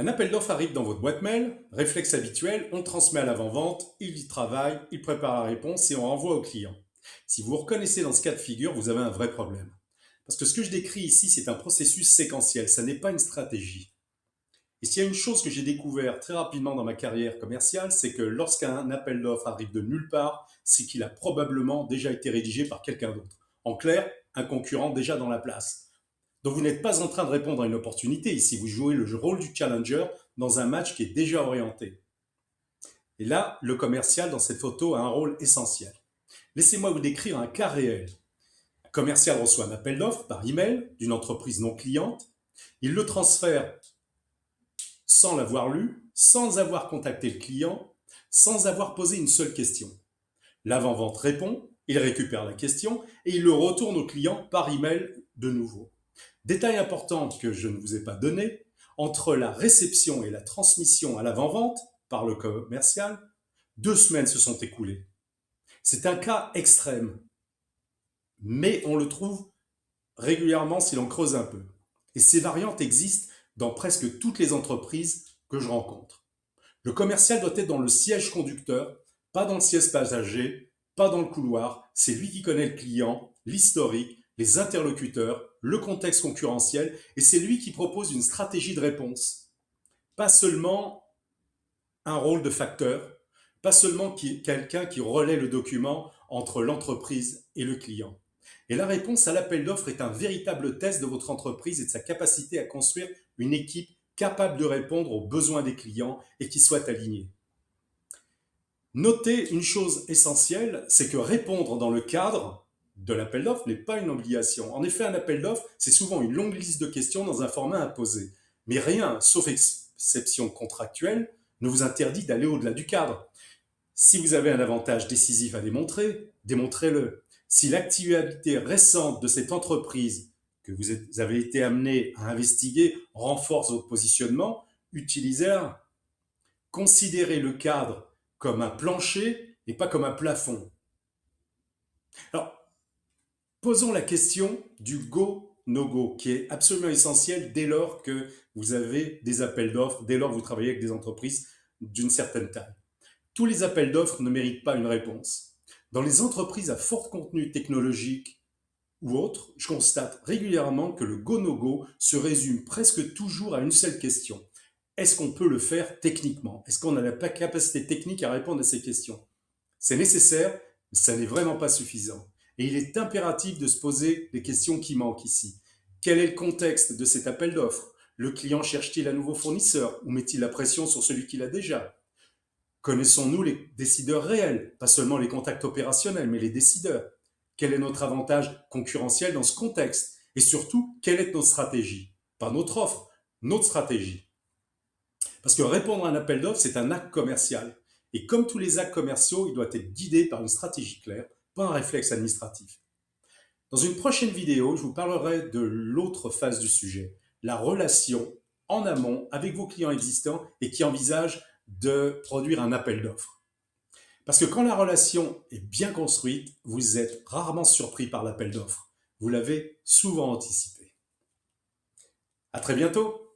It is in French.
Un appel d'offres arrive dans votre boîte mail, réflexe habituel, on le transmet à l'avant-vente, il y travaille, il prépare la réponse et on renvoie au client. Si vous vous reconnaissez dans ce cas de figure, vous avez un vrai problème. Parce que ce que je décris ici, c'est un processus séquentiel, ça n'est pas une stratégie. Et s'il y a une chose que j'ai découvert très rapidement dans ma carrière commerciale, c'est que lorsqu'un appel d'offres arrive de nulle part, c'est qu'il a probablement déjà été rédigé par quelqu'un d'autre. En clair, un concurrent déjà dans la place. Donc vous n'êtes pas en train de répondre à une opportunité ici, vous jouez le rôle du challenger dans un match qui est déjà orienté. Et là, le commercial dans cette photo a un rôle essentiel. Laissez-moi vous décrire un cas réel. Un commercial reçoit un appel d'offres par email d'une entreprise non cliente. Il le transfère sans l'avoir lu, sans avoir contacté le client, sans avoir posé une seule question. L'avant-vente répond, il récupère la question et il le retourne au client par email de nouveau. Détail important que je ne vous ai pas donné, entre la réception et la transmission à l'avant-vente par le commercial, 2 semaines se sont écoulées. C'est un cas extrême, mais on le trouve régulièrement si l'on creuse un peu. Et ces variantes existent dans presque toutes les entreprises que je rencontre. Le commercial doit être dans le siège conducteur, pas dans le siège passager, pas dans le couloir. C'est lui qui connaît le client, l'historique, les interlocuteurs, le contexte concurrentiel, et c'est lui qui propose une stratégie de réponse. Pas seulement un rôle de facteur, pas seulement quelqu'un qui relaie le document entre l'entreprise et le client. Et la réponse à l'appel d'offres est un véritable test de votre entreprise et de sa capacité à construire une équipe capable de répondre aux besoins des clients et qui soit alignée. Notez une chose essentielle, c'est que répondre dans le cadre de l'appel d'offres n'est pas une obligation. En effet, un appel d'offres, c'est souvent une longue liste de questions dans un format imposé. Mais rien, sauf exception contractuelle, ne vous interdit d'aller au-delà du cadre. Si vous avez un avantage décisif à démontrer, démontrez-le. Si l'actualité récente de cette entreprise que vous avez été amené à investiguer renforce votre positionnement, utilisez-la. Considérez le cadre comme un plancher et pas comme un plafond. Alors, posons la question du go, no-go, qui est absolument essentiel dès lors que vous avez des appels d'offres, dès lors que vous travaillez avec des entreprises d'une certaine taille. Tous les appels d'offres ne méritent pas une réponse. Dans les entreprises à fort contenu technologique ou autres, je constate régulièrement que le go-no-go se résume presque toujours à une seule question. Est-ce qu'on peut le faire techniquement? Est-ce qu'on a la capacité technique à répondre à ces questions? C'est nécessaire, mais ça n'est vraiment pas suffisant. Et il est impératif de se poser les questions qui manquent ici. Quel est le contexte de cet appel d'offres? Le client cherche-t-il un nouveau fournisseur ou met-il la pression sur celui qu'il a déjà? Connaissons-nous les décideurs réels, pas seulement les contacts opérationnels, mais les décideurs? Quel est notre avantage concurrentiel dans ce contexte? Et surtout, quelle est notre stratégie? Pas notre offre, notre stratégie. Parce que répondre à un appel d'offres, c'est un acte commercial. Et comme tous les actes commerciaux, il doit être guidé par une stratégie claire, pas un réflexe administratif. Dans une prochaine vidéo, je vous parlerai de l'autre phase du sujet, la relation en amont avec vos clients existants et qui envisagent de produire un appel d'offres. Parce que quand la relation est bien construite, vous êtes rarement surpris par l'appel d'offres. Vous l'avez souvent anticipé. À très bientôt!